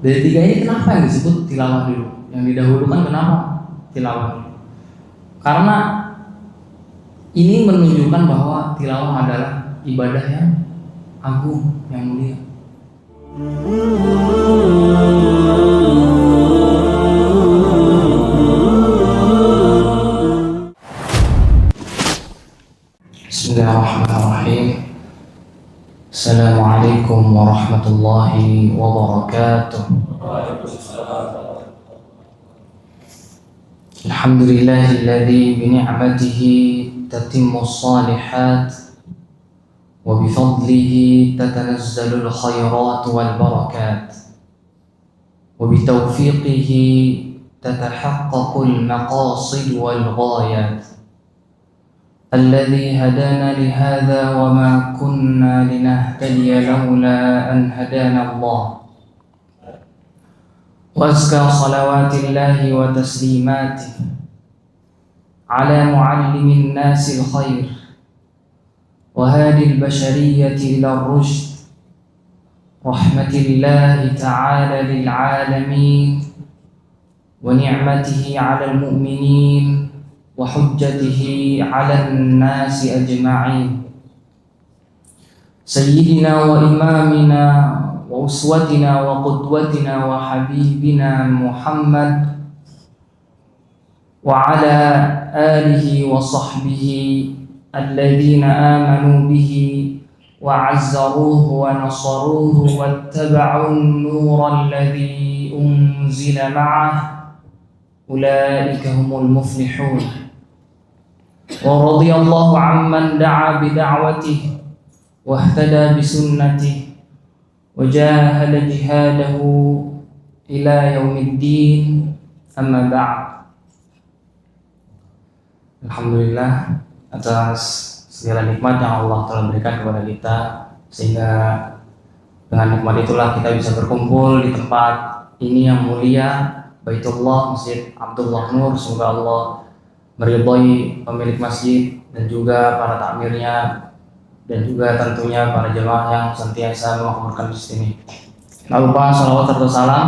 Dari tiga ini kenapa yang disebut tilawah dulu? Yang didahulukan kenapa tilawah dulu? Karena ini menunjukkan bahwa tilawah adalah ibadah yang agung, yang mulia. Bismillahirrahmanirrahim. Assalamualaikum warahmatullahi wabarakatuh. Alhamdulillahilladzi bini'matihi tatimmus shalihat wa bifadlihi tatanazzalul khairat wal barakat wa bitaufiqihi tatahaqqaqul maqasid wal ghayat. الذي هدانا لهذا وما كنا لنهتدي لولا أن هدانا الله وأزكى صلوات الله وتسليماته على معلم الناس الخير وهادي البشرية إلى الرشد رحمة الله تعالى للعالمين ونعمته على المؤمنين وحجته على الناس أجمعين سيدنا وإمامنا وأسوتنا وقدوتنا وحبيبنا محمد وعلى آله وصحبه الذين آمنوا به وعزروه ونصروه واتبعوا النور الذي أنزل معه أولئك هم المفلحون. ورضي الله عمن دعا بدعوته واهتدى بسنته وجاهد جهاده إلى يوم الدين. أما بعد. Alhamdulillah atas segala nikmat yang Allah telah berikan kepada kita, sehingga dengan nikmat itulah kita bisa berkumpul di tempat ini yang mulia, Baitullah Masjid Abdullah Nur. Semoga Allah meridhai pemilik masjid dan juga para takmirnya, dan juga tentunya para jemaah yang senantiasa memakmurkan masjid ini. Lalu lupa salawat serta salam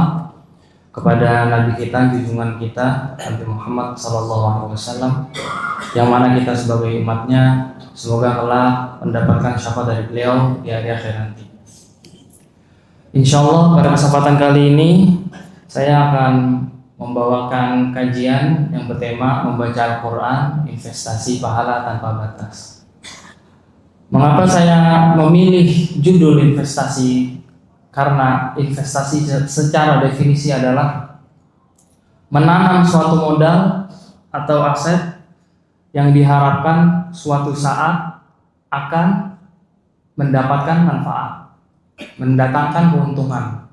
kepada Nabi kita, junjungan kita, Nabi Muhammad SAW, yang mana kita sebagai umatnya semoga kelak mendapatkan syafaat dari beliau di hari akhir nanti. Insyaallah pada kesempatan kali ini saya akan membawakan kajian yang bertema membaca Al-Quran, investasi pahala tanpa batas. Mengapa saya memilih judul investasi? Karena investasi secara definisi adalah menanam suatu modal atau aset yang diharapkan suatu saat akan mendapatkan manfaat, mendatangkan keuntungan.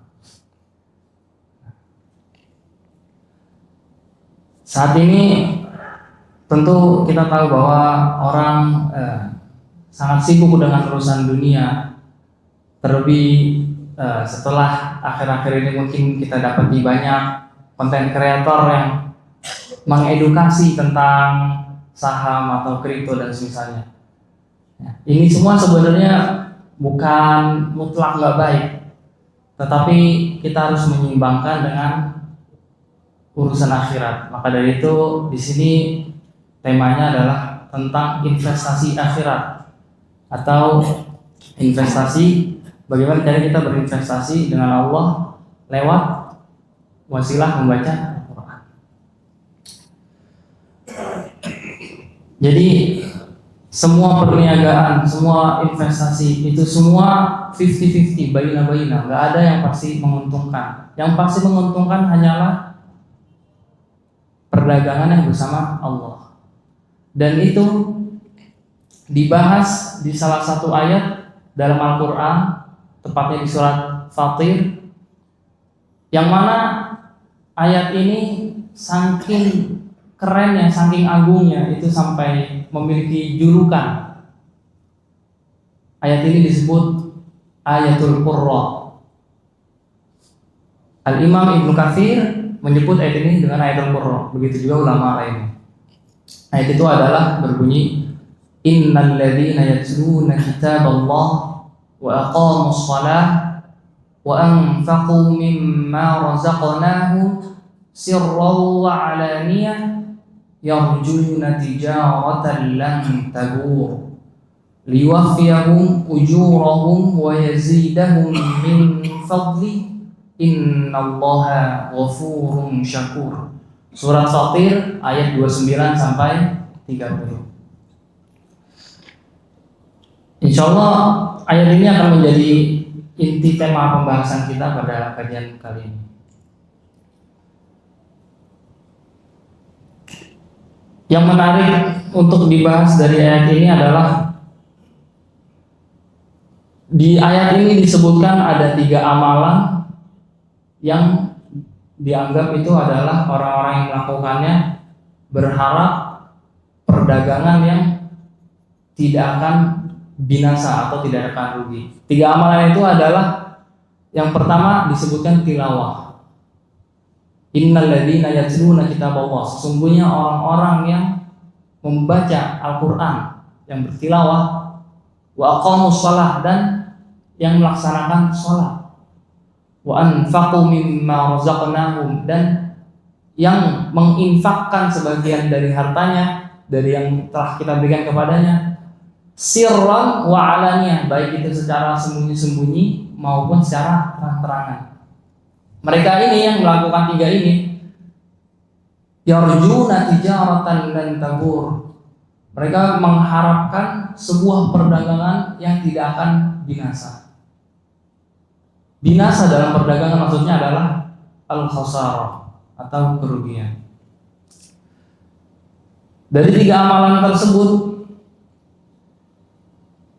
Saat ini tentu kita tahu bahwa orang sangat sibuk dengan urusan dunia. Terlebih setelah akhir-akhir ini mungkin kita dapati banyak konten kreator yang mengedukasi tentang saham atau kripto dan semisalnya. Ini semua sebenarnya bukan mutlak nggak baik, tetapi kita harus menyeimbangkan dengan urusan akhirat. Maka dari itu di sini temanya adalah tentang investasi akhirat atau investasi, bagaimana cara kita berinvestasi dengan Allah lewat wasilah membaca Al-Quran. Jadi semua perniagaan, semua investasi itu semua 50-50, baina-baina, nggak ada yang pasti menguntungkan. Yang pasti menguntungkan hanyalah perdagangan yang bersama Allah. Dan itu dibahas di salah satu ayat dalam Al-Quran, tepatnya di surat Fatir, yang mana ayat ini saking kerennya, saking agungnya, itu sampai memiliki julukan. Ayat ini disebut Ayatul Qurra. Al-Imam Ibnu Katsir menyebut ayat ini dengan ayatul Qur'an. Begitu juga ulama lainnya. Ayat itu adalah berbunyi, Innal ladzina yatluna kitaballah wa aqamus shalah wa anfaqu mimma razaqnahum sirran wa alaniyah yarjuna tijaratan lan tabur liwaffiyahum ujurahum wa yazidahum min fadli innallaha ghafurun syakur. Surat Fatir ayat 29 sampai 30. Insyaallah ayat ini akan menjadi inti tema pembahasan kita pada kajian kali ini. Yang menarik untuk dibahas dari ayat ini adalah di ayat ini disebutkan ada 3 amalan yang dianggap itu adalah orang-orang yang melakukannya berharap perdagangan yang tidak akan binasa atau tidak akan rugi. 3 amalan itu adalah yang pertama disebutkan tilawah. Innal ladzina yatluna kitaballah, sesungguhnya orang-orang yang membaca Al-Qur'an, yang bertilawah, wa aqamus shalah, dan yang melaksanakan salat, wa anfaqu mimma razaqnahum, dan yang menginfakkan sebagian dari hartanya dari yang telah kita berikan kepadanya, sirran wa alaniyah, baik itu secara sembunyi-sembunyi maupun secara terang-terangan. Mereka ini yang melakukan 3 ini, yarjuna tijaratan lan tabur, mereka mengharapkan sebuah perdagangan yang tidak akan binasa. Binasa dalam perdagangan maksudnya adalah al-khasarah atau kerugian. Dari 3 amalan tersebut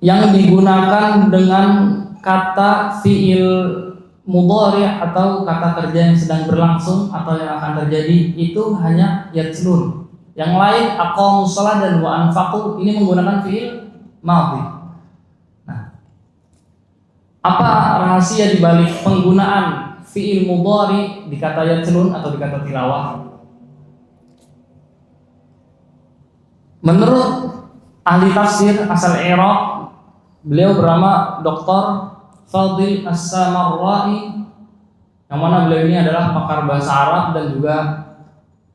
yang digunakan dengan kata fi'il mudhari' atau kata kerja yang sedang berlangsung atau yang akan terjadi itu hanya yatlun. Yang lain aqamus shalah dan wa anfaqu ini menggunakan fi'il madhi. Nah, apa rahasia di balik penggunaan fi'il mudhari di kata yatlun atau di kata tilawah? Menurut ahli tafsir asal Iraq, beliau bernama Dr. Fadil As-Samarra'i, yang mana beliau ini adalah pakar bahasa Arab dan juga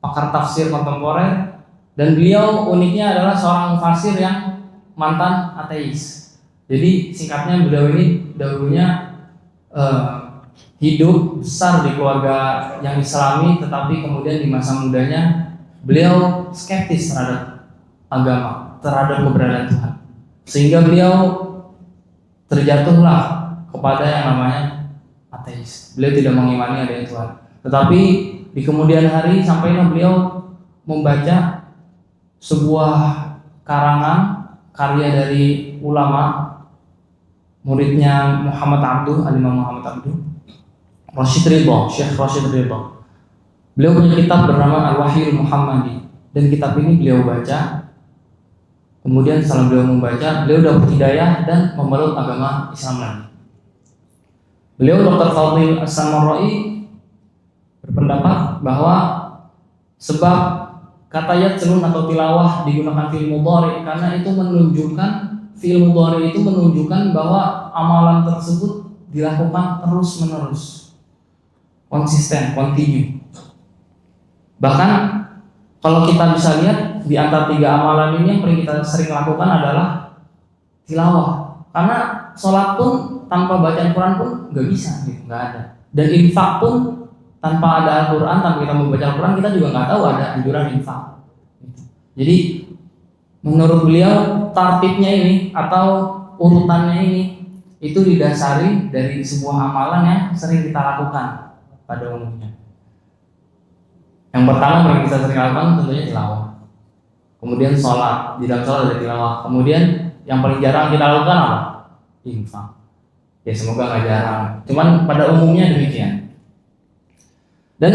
pakar tafsir kontemporer, dan beliau uniknya adalah seorang mufasir yang mantan ateis. Jadi singkatnya beliau ini dahulunya hidup besar di keluarga yang Islami, tetapi kemudian di masa mudanya beliau skeptis terhadap agama, terhadap keberadaan Tuhan, sehingga beliau terjatuhlah kepada yang namanya ateis. Beliau tidak mengimani adanya Tuhan. Tetapi di kemudian hari sampailah beliau membaca sebuah karangan karya dari ulama muridnya Muhammad Abduh, Al-Imam Muhammad Abduh, Rashid Ridha, Syekh Rashid Ridha. Beliau punya kitab bernama Al-Wahyul Muhammadi, dan kitab ini beliau baca. Kemudian setelah beliau membaca, beliau dapat hidayah dan memeluk agama Islam lagi. Beliau Dr. Fadil As-Samarra'i berpendapat bahwa sebab kata yatlun atau tilawah digunakan fi'il mudhari karena itu menunjukkan, fi'il mudhari itu menunjukkan bahwa amalan tersebut dilakukan terus-menerus, konsisten, kontinu. Bahkan kalau kita bisa lihat di antara 3 amalan ini yang paling kita sering lakukan adalah tilawah. Karena sholat pun tanpa bacaan Quran pun nggak bisa, gitu, nggak ada. Dan infak pun tanpa ada Al-Quran, tanpa kita membaca Al-Quran, kita juga nggak tahu ada anjuran infak. Jadi menurut beliau tartibnya ini atau urutannya ini itu didasari dari sebuah amalan yang sering kita lakukan pada umumnya. Yang pertama yang kita sering lakukan tentunya tilawah. Kemudian sholat, di dalam sholat ada tilawah. Kemudian yang paling jarang kita lakukan apa? Infak. Ya semoga nggak jarang. Cuman pada umumnya demikian. Dan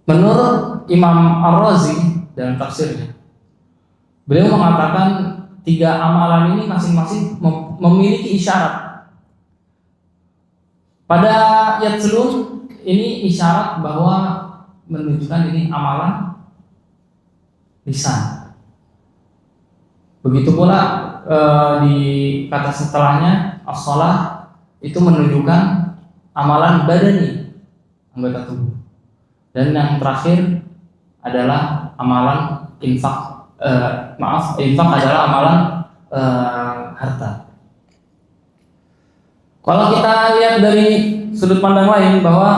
menurut Imam Ar-Razi dalam tafsirnya, beliau mengatakan 3 amalan ini masing-masing memiliki isyarat. Pada yatlun ini isyarat bahwa menunjukkan ini amalan lisan. Begitu pula di kata setelahnya as-shalah itu menunjukkan amalan badani, anggota tubuh. Dan yang terakhir adalah amalan infak. Infak adalah amalan harta. Kalau kita lihat dari sudut pandang lain, bahwa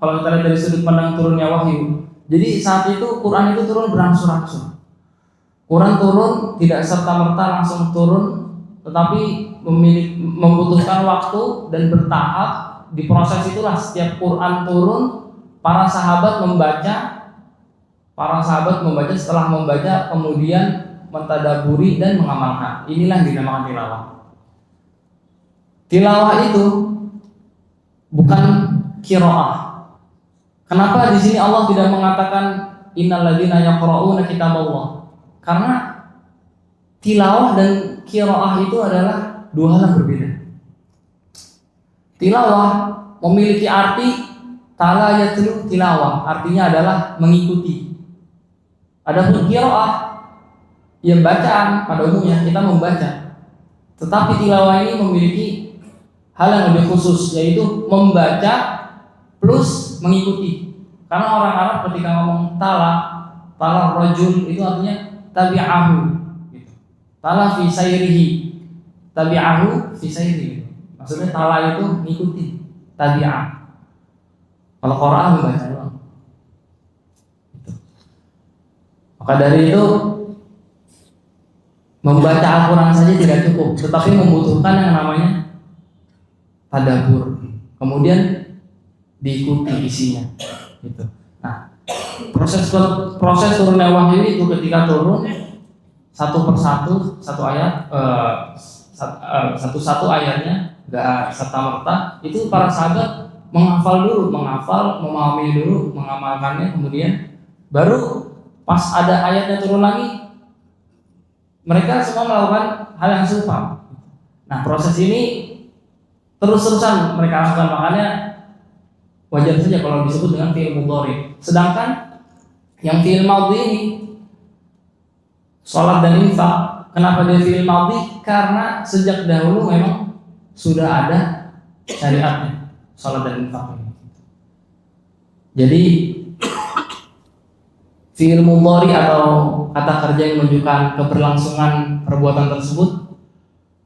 kalau kita lihat dari sudut pandang turunnya wahyu, jadi saat itu Quran itu turun berangsur-angsur. Quran turun tidak serta-merta langsung turun, tetapi membutuhkan waktu dan bertahap. Di proses itulah setiap Quran turun, para sahabat membaca. Setelah membaca kemudian mentadaburi dan mengamalkan. Inilah yang dinamakan tilawah. Tilawah itu bukan qiraah. Kenapa di sini Allah tidak mengatakan innal ladzina yaqra'una kitaballah? Karena tilawah dan qiraah itu adalah dua hal yang berbeda. Tilawah memiliki arti tala yatlu tilawah, artinya adalah mengikuti. Adapun qiraah yang bacaan pada umumnya kita membaca. Tetapi tilawah ini memiliki hal yang lebih khusus, yaitu membaca plus mengikuti. Karena orang Arab ketika ngomong tala rajul itu artinya tabi'ahu gitu. Tala fi sayrihi, tabi'ahu fi sayrihi. Maksudnya tala itu mengikuti, tabi'ah. Kalau Quran membaca doang. Gitu. Maka dari itu membaca Al-Quran saja tidak cukup, tetapi membutuhkan yang namanya tadabbur. Kemudian diikuti isinya. Gitu. Nah, proses turunnya wahyu itu ketika turun satu persatu, satu ayat, satu ayatnya, nggak serta merta. Itu para sahabat menghafal dulu, memahami dulu, mengamalkannya, kemudian baru pas ada ayatnya turun lagi, mereka semua melakukan hal yang serupa. Nah, proses ini terus-terusan mereka lakukan, makanya wajar saja kalau disebut dengan fi'il mudhari. Sedangkan yang fi'il madhi ini, salat dan infak, kenapa dia fi'il madhi? Karena sejak dahulu memang sudah ada syariatnya salat dan infak ini. Jadi fi'il mudhari atau kata kerja yang menunjukkan keberlangsungan perbuatan tersebut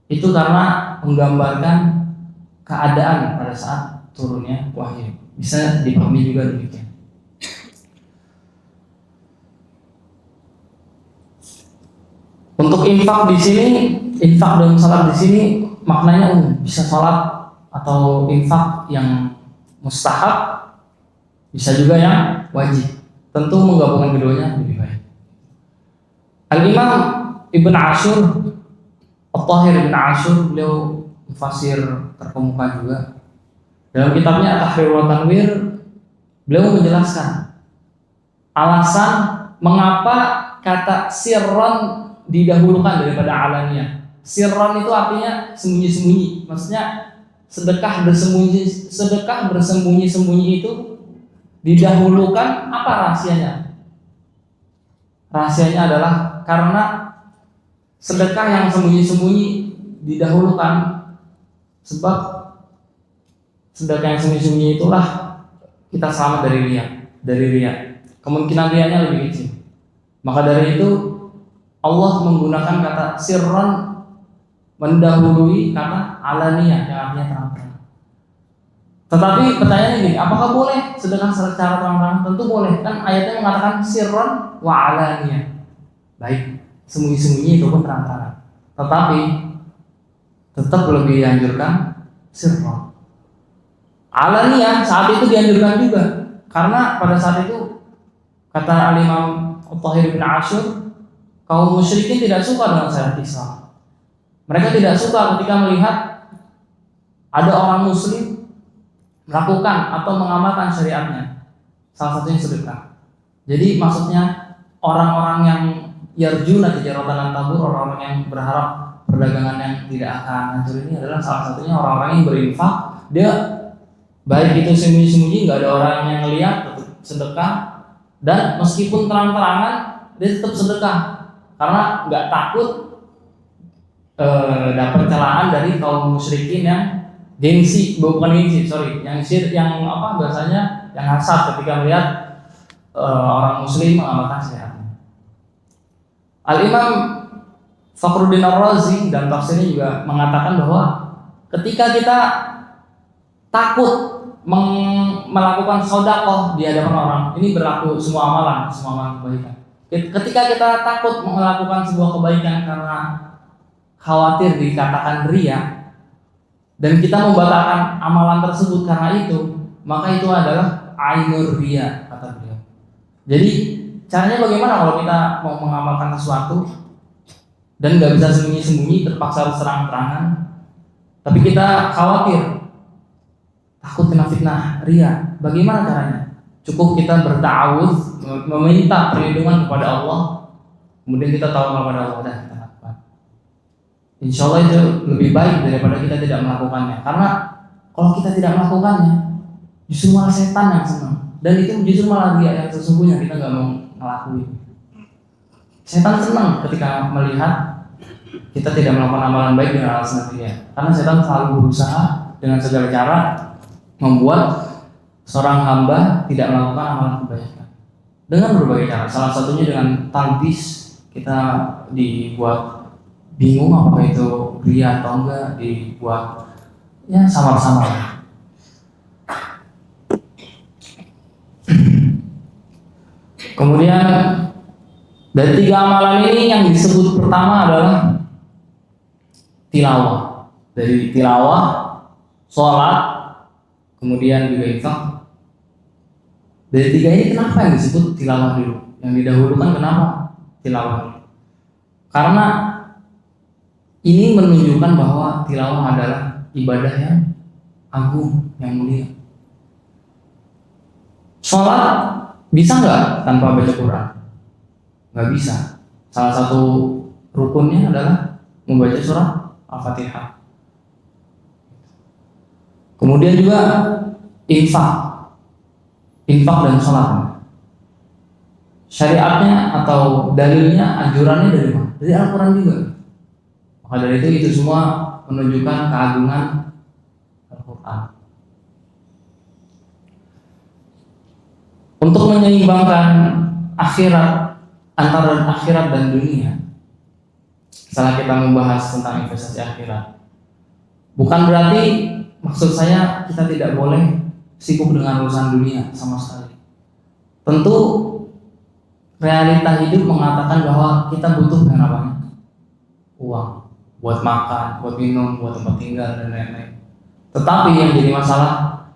itu karena menggambarkan keadaan pada saat turunnya wahyu. Bisa dipahami juga demikian. Untuk infak di sini, infak dan salat di sini maknanya umum. Bisa salat atau infak yang mustahab, bisa juga yang wajib. Tentu menggabungkan keduanya lebih baik. Al-Imam Ibn Ashur, At-Tahir Ibn Ashur, beliau mufassir terkemuka juga. Dalam kitabnya Tahrir wa Tanwir, beliau menjelaskan alasan mengapa kata sirron didahulukan daripada alaniyah. Sirron itu artinya sembunyi-sembunyi. Maksudnya sedekah bersembunyi-sembunyi itu didahulukan. Apa rahasianya? Rahasianya adalah karena sedekah yang sembunyi-sembunyi didahulukan, sebab sedekah yang sembunyi-sembunyi itulah kita selamat dari riya. Kemungkinan riyanya lebih kecil. Maka dari itu Allah menggunakan kata sirron mendahului kata alaniyah yang artinya terang-terang. Tetapi pertanyaannya ini, apakah boleh sedekah secara terang-terang? Tentu boleh, kan ayatnya mengatakan sirron wa alaniyah. Baik, sembunyi-sembunyi itu pun terang-terang. Tetapi tetap lebih dianjurkan sirron. Alaniyah saat itu dianjurkan juga, karena pada saat itu kata Al-Imam At-Tahir bin Ashur, kaum musyrikin tidak suka dengan syariat Islam. Mereka tidak suka ketika melihat ada orang muslim melakukan atau mengamalkan syariatnya. Salah satunya sedekah. Jadi maksudnya orang-orang yang yarjuna tijaratan lan tabur, orang-orang yang berharap perdagangan yang tidak akan hancur ini adalah salah satunya orang-orang yang berinfak. Dia baik itu sembunyi-sembunyi, nggak ada orang yang lihat, tetap sedekah, dan meskipun terang-terangan dia tetap sedekah karena nggak takut dapat celaan dari kaum musyrikin yang gengsi, bukan gengsi, sorry, yang apa bahasanya, yang hasad ketika melihat orang muslim mengamalkan syariatnya. Al-Imam Fakhruddin Ar-Razi dan tafsirnya juga mengatakan bahwa ketika kita takut melakukan sedekah di hadapan orang, ini berlaku semua amalan kebaikan. Ketika kita takut melakukan sebuah kebaikan karena khawatir dikatakan riya, dan kita membatalkan amalan tersebut karena itu, maka itu adalah ainur riya, kata beliau. Jadi caranya bagaimana kalau kita mau mengamalkan sesuatu dan nggak bisa sembunyi-sembunyi, terpaksa harus terang-terangan, tapi kita khawatir takut kena fitnah riya, bagaimana caranya? Cukup kita berta'awudz, meminta perlindungan kepada Allah, kemudian kita tahu kepada Allah, dan kita lakukan. Insya Allah itu lebih baik daripada kita tidak melakukannya. Karena kalau kita tidak melakukannya, justru malah setan yang senang, dan itu justru malah dia yang sesungguhnya kita nggak mau ngelakuin. Setan senang ketika melihat kita tidak melakukan amalan baik dengan alasan dia, karena setan selalu berusaha dengan segala cara membuat seorang hamba tidak melakukan amalan kebaikan dengan berbagai cara. Salah satunya dengan talbis, kita dibuat bingung apakah itu riya atau enggak, dibuat ya samar-samar. Kemudian dari 3 amalan ini yang disebut pertama adalah tilawah. Dari tilawah, sholat, kemudian juga infak. Dari 3 ini kenapa yang disebut tilawah dulu? Yang didahulukan kenapa tilawah dulu? Karena ini menunjukkan bahwa tilawah adalah ibadah yang agung, yang mulia. Sholat bisa nggak tanpa baca Quran? Nggak bisa. Salah satu rukunnya adalah membaca surah Al-Fatihah. Kemudian juga infak dan sholat. Syariatnya atau dalilnya, anjurannya dari mana? Dari Al-Quran juga. Maka dari itu semua menunjukkan keagungan Al-Quran. Untuk menyeimbangkan antara akhirat dan dunia, setelah kita membahas tentang investasi akhirat, bukan berarti maksud saya kita tidak boleh sibuk dengan urusan dunia sama sekali. Tentu realita hidup mengatakan bahwa kita butuh dengan apa? Uang, buat makan, buat minum, buat tempat tinggal dan lain-lain. Tetapi yang jadi masalah,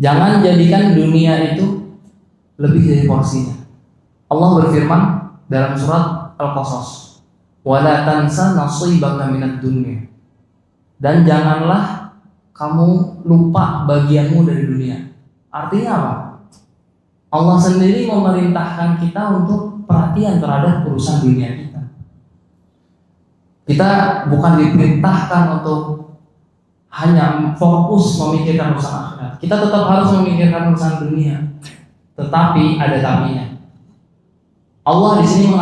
jangan jadikan dunia itu lebih dari porsinya. Allah berfirman dalam surat Al-Qasas, "Wala tansa nasibaka minad dunya." Dan janganlah kamu lupa bagianmu dari dunia. Artinya apa? Allah sendiri memerintahkan kita untuk perhatian terhadap urusan dunia kita. Kita bukan diperintahkan untuk hanya fokus memikirkan urusan akhirat. Kita tetap harus memikirkan urusan dunia. Tetapi ada tapinya. Allah di sini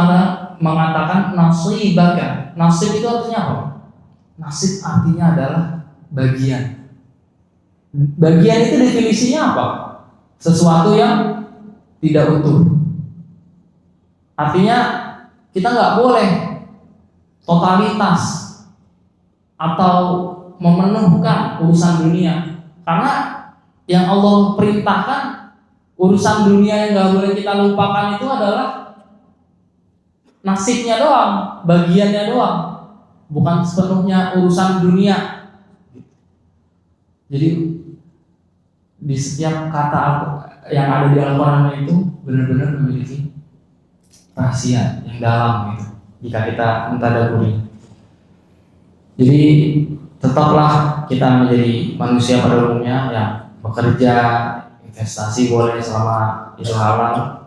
mengatakan nasibaka. Nasib itu artinya apa? Nasib artinya adalah bagian. Bagian itu definisinya apa? Sesuatu yang tidak utuh. Artinya kita nggak boleh totalitas atau memenuhkan urusan dunia, karena yang Allah perintahkan urusan dunia yang nggak boleh kita lupakan itu adalah nasibnya doang, bagiannya doang, bukan sepenuhnya urusan dunia. Jadi di setiap kata yang ada di Al-Quran itu benar-benar memiliki rahasia yang dalam gitu, jika kita mentadabburi. Jadi tetaplah kita menjadi manusia pada umumnya yang bekerja, investasi boleh selama itu halal,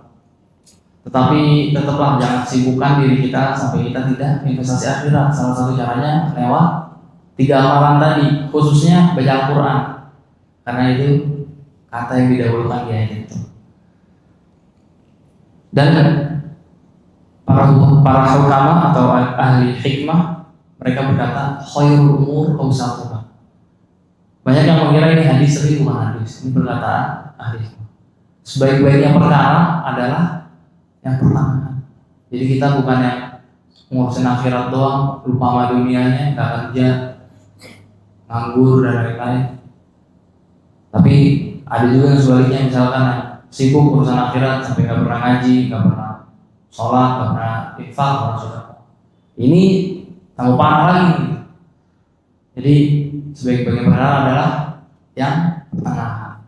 tetapi tetaplah jangan sibukkan diri kita sampai kita tidak investasi akhirat. Salah satu caranya lewat 3 amalan tadi, khususnya baca Al-Quran, karena itu kata yang didahulukan di ayat itu. Dan para hukama atau ahli hikmah, mereka berkata khairul umur awsatuha. Banyak yang mengira ini hadis, tapi bukan hadis. Ini perkataan hadis. Sebaik-baiknya perkara adalah yang pertama. Jadi kita bukan yang ngurusin akhirat doang, lupa sama dunianya, nggak kerja, nganggur dan lain-lain. Tapi ada juga yang sebaliknya, misalkan sibuk urusan akhirat sampai nggak pernah ngaji, nggak pernah sholat, nggak pernah infak, nggak pernah sedekah. Ini tambah parah lagi. Jadi sebaik-baiknya perkara adalah yang pertengahan.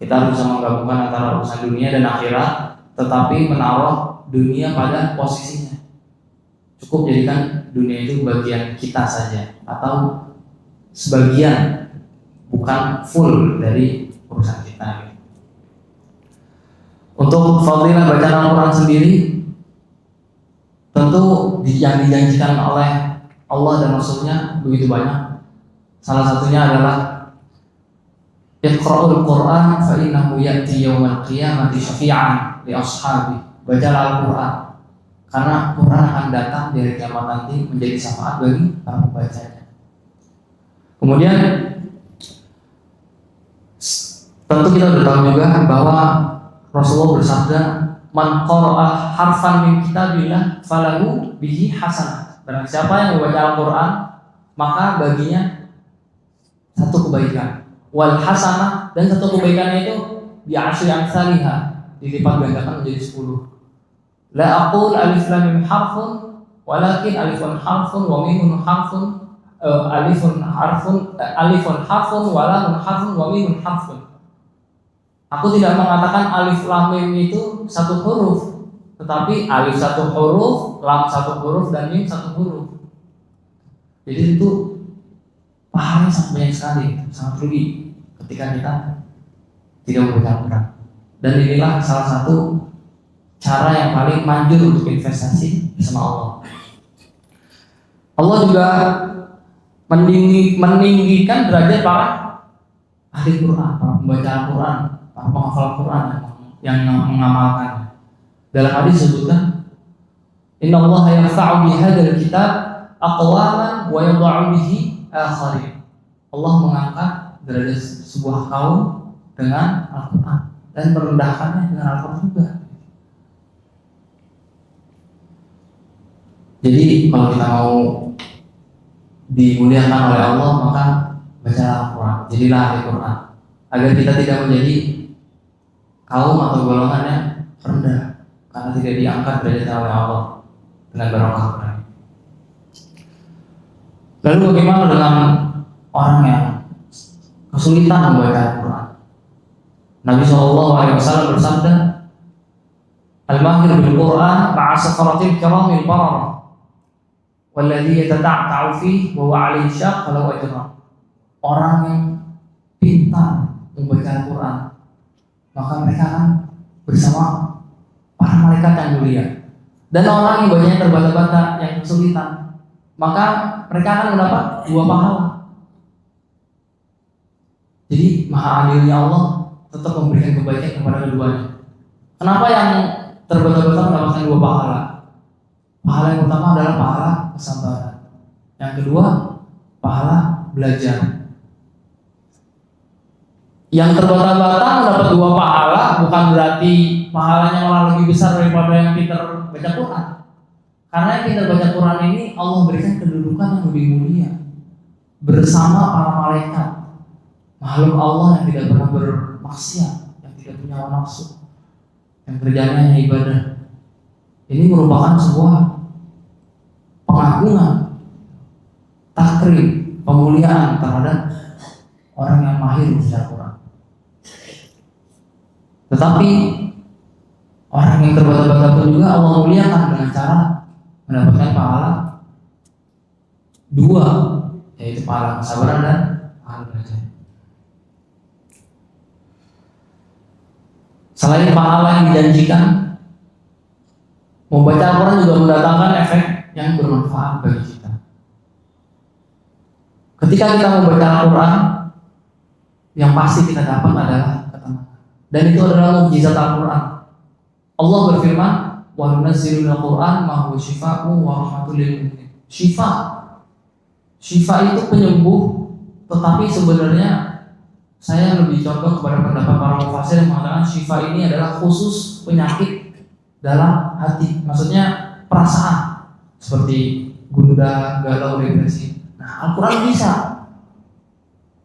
Kita harus bisa menggabungkan antara urusan dunia dan akhirat, tetapi menaruh dunia pada posisinya. Cukup jadikan dunia itu bagian kita saja atau sebagian, bukan full dari urusan kita. Untuk fadilah bacaan Al-Quran sendiri, tentu yang dijanjikan oleh Allah dan Rasulnya begitu banyak. Salah satunya adalah Iqra'ul Qur'an fa innahu ya'ti yawmal qiyamati syafi'an li ashabi. Bacalah Al-Quran, karena Quran akan datang dari kiamat nanti menjadi syafaat bagi para pembacanya. Kemudian tentu kita sudah tahu juga bahwa Rasulullah bersabda, "Man qara'a harfan min kitabillah falahu bihi hasanah." Barang siapa yang membaca Al-Quran, maka baginya satu kebaikan. Wal hasanah, dan satu kebaikannya itu bi asyri amsalihha, dilipat gandakan menjadi 10. La aqul alif lam mim harfun, walakin alifun harfun wa mimun harfun, alifun harfun wa lamun harfun wa mimun harfun. Aku tidak mengatakan alif lam mim itu satu huruf, tetapi alif satu huruf, lam satu huruf, dan mim satu huruf. Jadi itu pahalanya sangat banyak sekali, sangat rugi ketika kita tidak membaca Al-Quran. Dan inilah salah satu cara yang paling manjur untuk investasi bersama Allah. Allah juga meninggikan derajat para ahli Quran, para pembaca Al-Quran, para penghafal Al-Quran yang mengamalkan. Dalam hadis disebutkan, Inna Allah yarfa'u bihadzal kitab aqwaman wa yadha'u bihi akharin. Allah mengangkat derajat sebuah kaum dengan Al-Quran dan merendahkannya dengan Al-Quran juga. Jadi kalau kita mau dimuliakan oleh Allah, maka baca Al-Quran, jadilah ahli Quran, agar kita tidak menjadi kaum atau golongan yang rendah karena tidak diangkat derajatnya oleh Allah dengan barokah Quran. Lalu bagaimana dengan orang yang kesulitan membaca Al-Quran? Nabi SAW bersabda, Al-mahir bil-Quran ma'a safaratil kiramil bararah, walladhi yatata'ta'u fihi wa huwa 'alaihi syaq falahu ajran. Orang yang pintar membaca Al-Quran, maka mereka akan bersama para malaikat yang mulia. Dan orang yang bacanya terbata-bata, yang kesulitan, maka mereka akan mendapat 2 pahala. Jadi maha adilnya Allah tetap memberikan kebaikan kepada keduanya. Kenapa yang terbata-bata mendapatkan 2 pahala? Pahala yang pertama adalah pahala kesabaran, yang kedua pahala belajar. Yang terbata-bata mendapat 2 pahala bukan berarti pahalanya malah lebih besar daripada yang pintar baca Quran. Karena yang pintar baca Quran ini Allah berikan kedudukan yang lebih mulia bersama para malaikat, makhluk Allah yang tidak pernah bermaksiat, yang tidak punya hawa nafsu, yang kerjanya hanya ibadah. Ini merupakan sebuah pengagungan, takrim, pemuliaan terhadap orang yang mahir membaca Quran. Tetapi orang yang terbata-bata pun juga Allah muliakan dengan cara mendapatkan pahala 2, yaitu pahala kesabaran dan pahala belajar. Selain pahala yang dijanjikan, membaca Al-Quran juga mendatangkan efek yang bermanfaat bagi kita. Ketika kita membaca Al-Quran, yang pasti kita dapat adalah ketenangan. Dan itu adalah mukjizat Al-Quran. Allah berfirman, "Wa nunazzilu minal Qur'an ma huwa syifaa'un wa rahmatul lil mu'minin." Syifa itu penyembuh tetapi sebenarnya saya lebih condong kepada pendapat para mufassir yang mengatakan syifa ini adalah khusus penyakit dalam hati, maksudnya perasaan seperti gundah, galau, depresi. Nah, Al-Quran bisa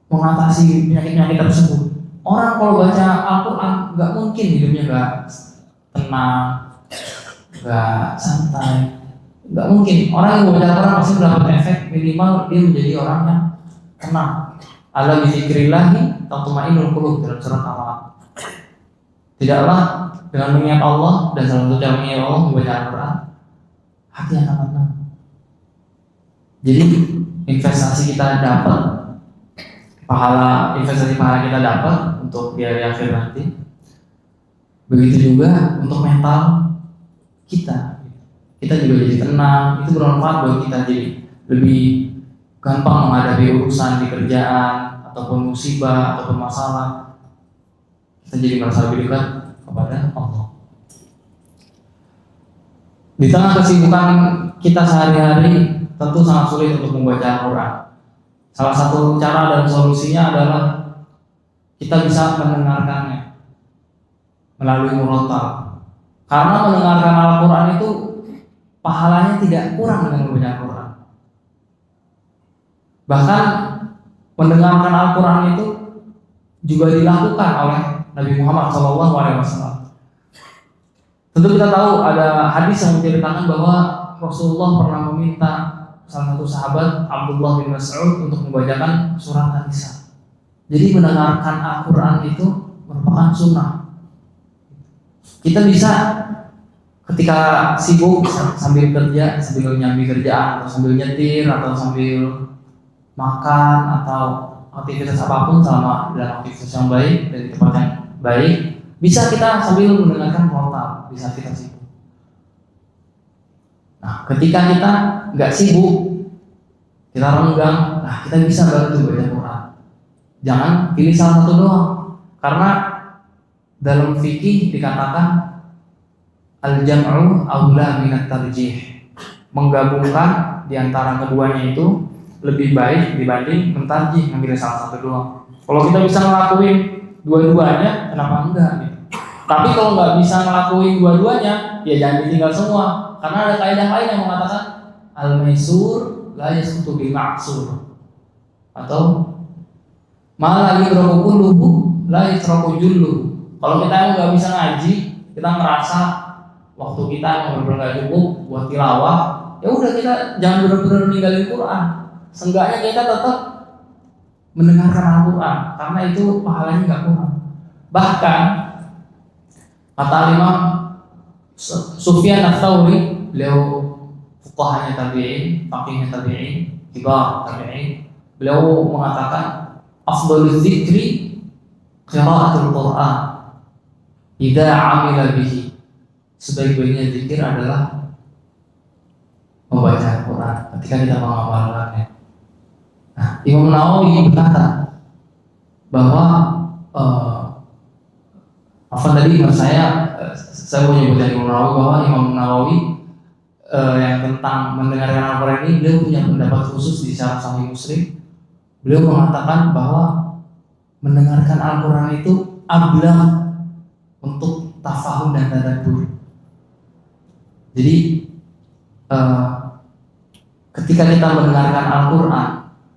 mengatasi penyakit-penyakit tersebut. Orang kalau baca Al-Quran nggak mungkin hidupnya nggak tenang, nggak santai, nggak mungkin. Orang yang baca Al-Quran pasti mendapat efek, minimal dia menjadi orang yang tenang. Ala bizikrillahi tatma'innul qulub dalam surat Al-Alaq. Tidaklah dengan mengingat Allah, dan salah satu cara mengingat Allah membaca Al-Quran, hati akan tenang. Jadi investasi kita dapat investasi pahala kita dapat untuk di hari akhir nanti. Begitu juga untuk mental kita. Kita juga jadi tenang, itu bermanfaat buat kita, jadi lebih gampang menghadapi urusan di kerjaan ataupun musibah ataupun masalah. Kita jadi merasa lebih dekat kepada Allah. Di tengah kesibukan kita sehari-hari, tentu sangat sulit untuk membaca Al-Quran. Salah satu cara dan solusinya adalah kita bisa mendengarkannya melalui murotal. Karena mendengarkan Al-Quran itu pahalanya tidak kurang dengan membaca Al-Quran. Bahkan mendengarkan Al-Quran itu juga dilakukan oleh Nabi Muhammad SAW. Tentu kita tahu ada hadis yang menceritakan bahwa Rasulullah pernah meminta salah satu sahabat Abdullah bin Mas'ud untuk membacakan surat An-Nisa. Jadi mendengarkan Al-Quran itu merupakan sunnah. Kita bisa ketika sibuk sambil kerja, sambil nyambi kerjaan, atau sambil nyetir, atau sambil makan, atau aktivitas apapun selama dalam aktivitas yang baik dan di tempat yang baik, bisa kita sambil mendengarkan murotal di saat kita sibuk. Nah, ketika kita nggak sibuk, kita renggang, nah kita bisa bantu baca Quran. Jangan pilih salah satu doang, karena dalam fikih dikatakan al-jam'u aula minat tarjih, menggabungkan di antara keduanya itu lebih baik dibanding mentarjih ngambil salah satu doang. Kalau kita bisa ngelakuin dua-duanya, kenapa enggak? Gitu. Tapi kalau nggak bisa ngelakuin dua-duanya, ya jangan ditinggal semua. Karena ada kaidah lain yang mengatakan al-maisur la yasqutu bil ma'sur, atau ma la yudraku kulluhu la yutraku julluhu. Kalau kita nggak bisa ngaji, kita merasa waktu kita yang benar-benar nggak cukup buat tilawah, ya udah kita jangan benar-benar ninggalin Quran. Seenggaknya kita tetap mendengarkan Al-Quran, karena itu pahalanya nggak kurang. Bahkan kata Imam Sufyan Ats-Tsauri, beliau fuqahanya tabi'in, faqihnya tabi'in, kibar tabi'in, beliau mengatakan afdhalul dzikri qiraatul Quran idza 'amila bihi. Sebaik-baiknya zikir adalah membaca Al-Quran ketika kita mengamalkannya. Nah, Imam Nawawi berkata bahwa tadi saya mau nyebutkan Imam Nawawi, bahwa Imam Nawawi yang tentang mendengarkan Al-Quran ini, beliau punya pendapat khusus di Syarah Sahih Muslim. Beliau mengatakan bahwa mendengarkan Al-Quran itu ablah untuk tafahum dan tadabbur. Jadi ketika kita mendengarkan Al-Quran,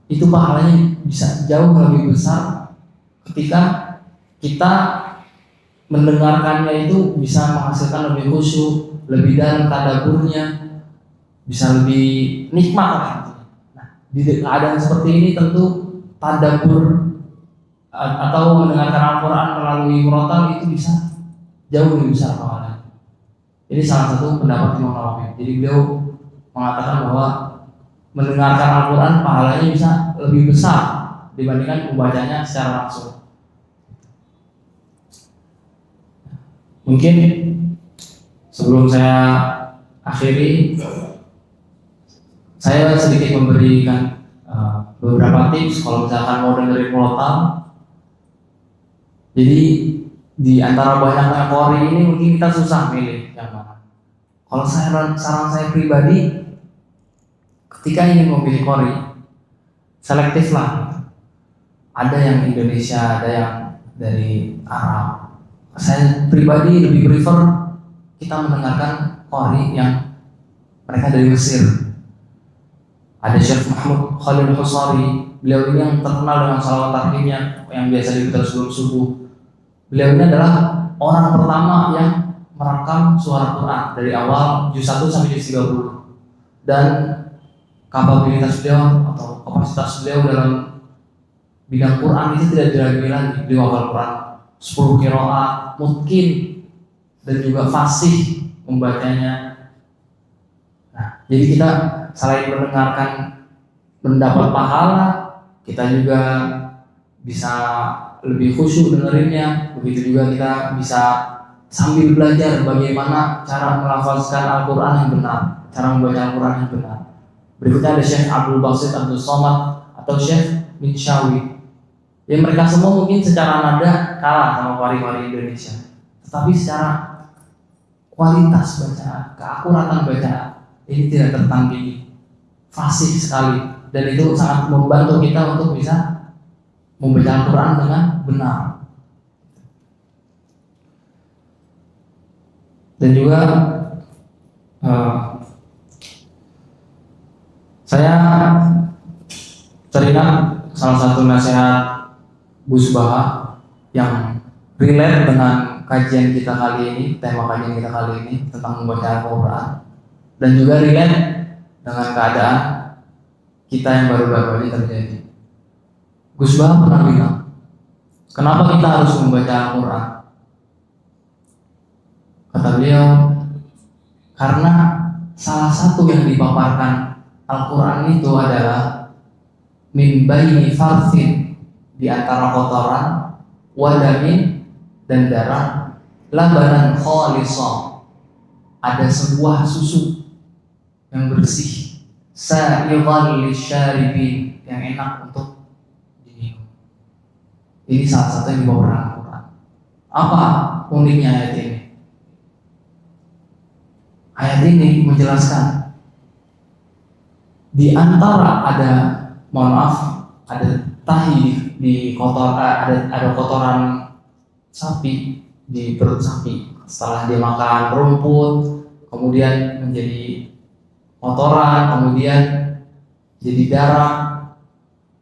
itu pahalanya bisa jauh lebih besar ketika kita mendengarkannya itu bisa menghasilkan lebih khusyuk, lebih dalam tadabburnya, bisa lebih nikmat lah. Nah, di keadaan seperti ini tentu tadabbur atau mendengarkan Al-Quran melalui murotal itu bisa jauh lebih besar pahalanya. Ini salah satu pendapat Imam Nawawi. Jadi beliau mengatakan bahwa mendengarkan Al-Quran pahalanya bisa lebih besar dibandingkan membacanya secara langsung. Mungkin sebelum saya akhiri, saya sedikit memberikan beberapa tips kalau misalkan mau dengerin murotal. Jadi di antara banyaknya qori ini mungkin kita susah milih yang mana. Kalau saran saya pribadi, ketika ingin memilih qori, selektif lah. ada yang Indonesia, ada yang dari Arab. Saya pribadi lebih prefer kita mendengarkan qari yang mereka dari Mesir. Ada Syekh Mahmud Khalil Husari, beliau ini yang terkenal dengan salawat tarhimnya yang biasa diputar sebelum subuh. Beliau ini adalah orang pertama yang merekam suara Quran dari awal juz 1 sampai juz 30. Dan kapabilitas beliau atau kapasitas beliau dalam bidang Quran itu tidak diragukan lagi. Beliau hafal Quran 10 qiraat mungkin dan juga fasih membacanya. Nah, jadi kita selain mendengarkan mendapat pahala, kita juga bisa lebih khusyuk dengerinnya. Begitu juga kita bisa sambil belajar bagaimana cara melafazkan Al-Quran yang benar, cara membaca Al-Quran yang benar. Berikutnya ada Syekh Abdul Basit Abdul Somad atau Syekh Minshawi. Ya, mereka semua mungkin secara nada kalah sama wali-wali Indonesia, tetapi secara kualitas bacaan, keakuratan bacaan ini tidak tertandingi, fasih sekali, dan itu sangat membantu kita untuk bisa membaca Al-Quran dengan benar. Dan juga saya teringat salah satu nasihat Gus Baha yang relate dengan kajian kita kali ini, tema kajian kita kali ini tentang membaca Al-Quran, dan juga relate dengan keadaan kita yang baru-baru ini terjadi. Gus Baha pernah bilang, kenapa kita harus membaca Al-Quran? Kata beliau, karena salah satu yang dipaparkan Al-Quran itu adalah min baini farthin, di antara kotoran, wadamin, dan darah, labanan khalisah, ada sebuah susu yang bersih, sa'ighal lisyaribin, yang enak untuk diminum. Ini salah satu yang dibawa Al-Quran. Apa uniknya ayat ini? Ayat ini menjelaskan di antara ada, mohon maaf, ada tahi di kotor, ada kotoran sapi di perut sapi. Setelah dia makan rumput, kemudian menjadi kotoran, kemudian jadi darah.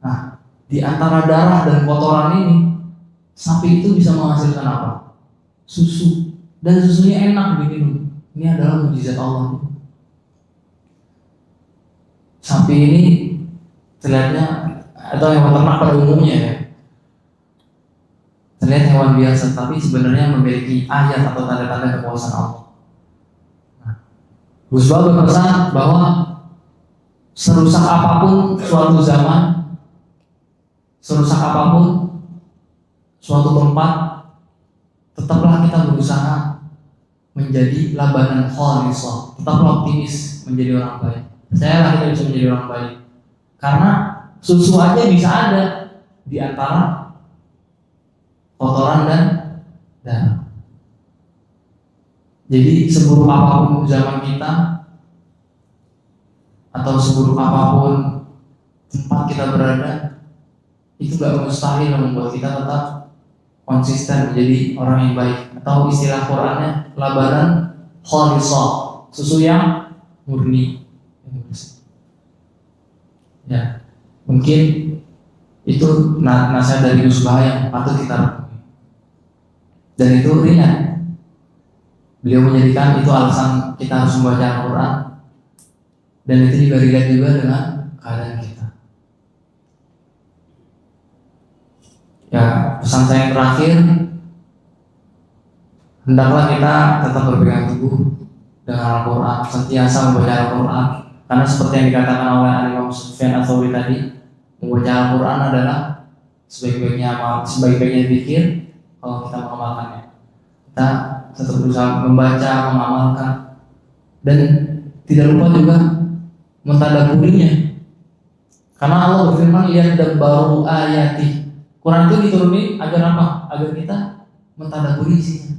Nah, di antara darah dan kotoran ini, sapi itu bisa menghasilkan apa? Susu, dan susunya enak diminum. Ini adalah mukjizat Allah. Sapi ini terlihatnya, atau hewan ternak pada umumnya ya, terlihat hewan biasa, tapi sebenarnya memiliki ayat atau tanda-tanda kekuasaan Allah. Nah, Gus Baha berpesan bahwa serusak apapun suatu zaman, serusak apapun suatu tempat, tetaplah kita berusaha menjadi labanan khalisah, tetaplah optimis menjadi orang baik. Percayalah kita bisa menjadi orang baik, karena susu aja bisa ada di antara kotoran dan darah. Jadi seburuk apapun zaman kita, atau seburuk apapun tempat kita berada, itu gak mustahil membuat kita tetap konsisten menjadi orang yang baik. Atau istilah Qurannya labanan khalisah, susu yang murni. Ya, mungkin itu nasihat dari Gus Baha yang patut kita lakukan. Dan itu ringan. Beliau menjadikan itu alasan kita harus membaca Al-Quran, dan itu juga relate juga dengan keadaan kita. Ya, pesan saya yang terakhir, hendaklah kita tetap berpegang teguh dengan Al-Quran, senantiasa membaca Al-Quran, karena seperti yang dikatakan oleh Imam Sufyan Ats-Tsauri tadi, membaca Al-Quran adalah sebaik-baiknya amal, sebaik-baiknya zikir kalau kita mengamalkannya. Kita tetap berusaha membaca, mengamalkan, dan tidak lupa juga mentadabburinya. Karena Allah berfirman, liyadabbaru ayati. Quran itu diturunin agar apa? Agar kita mentadabburi isinya.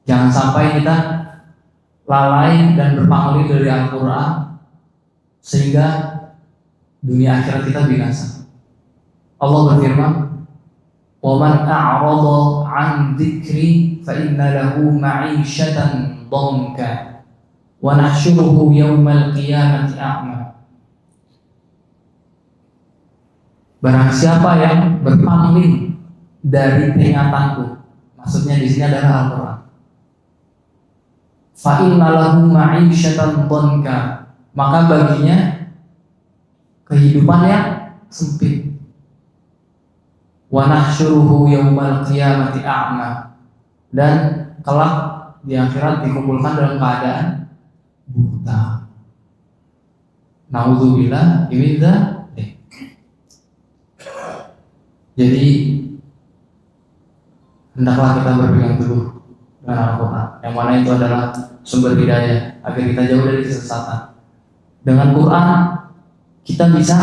Jangan sampai kita lalai dan berpaling dari Al-Quran sehingga dunia akhirat kita binasa. Allah berfirman, "Wa man a'rada 'an dzikri fa inna lahu ma'isyatan dhanka wa nahsyuruhu yaumal qiyamati a'ma." Barang siapa yang berpaling dari peringatanku, maksudnya di sini adalah Al-Qur'an. Fa inna lahu ma'isyatan dhanka, maka baginya kehidupan yang sempit. Wa nahsyuruhu yaumal qiyamati a'ma, dan kelak di akhirat dikumpulkan dalam keadaan buta. Naudzubillah min dzalik. Jadi hendaklah kita berpegang teguh dengan Al-Quran, yang mana itu adalah sumber hidayah agar kita jauh dari kesesatan. Dengan Quran kita bisa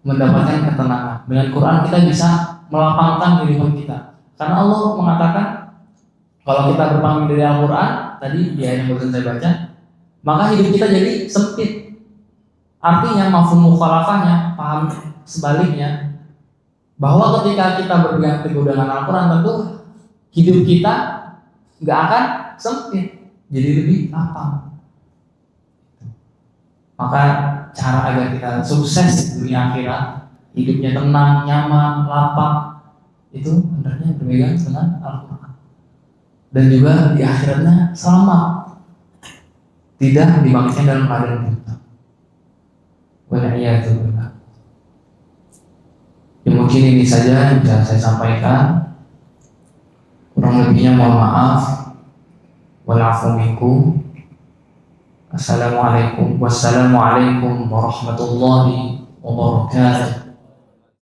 mendapatkan ketenangan. Dengan Quran kita bisa melapangkan kehidupan kita. Karena Allah mengatakan kalau kita berpaling dari Al-Quran, tadi di ayat yang barusan saya baca, maka hidup kita jadi sempit. Artinya mafhum mukhalafahnya, paham sebaliknya, bahwa ketika kita berpegang teguh dengan Al-Quran, tentu hidup kita nggak akan sempit, jadi lebih lapang. Maka cara agar kita sukses di dunia akhirat, hidupnya tenang, nyaman, lapang, itu hendaknya berpegang dengan Al-Quran. Dan juga di akhiratnya selamat, tidak dibangkitkan dalam keadaan buta. Wal'iyadzubillah. Ya, mungkin ini saja yang bisa saya sampaikan. Kurang lebihnya mohon maaf. Wa'afu minkum. Wassalamualaikum warahmatullahi wabarakatuh.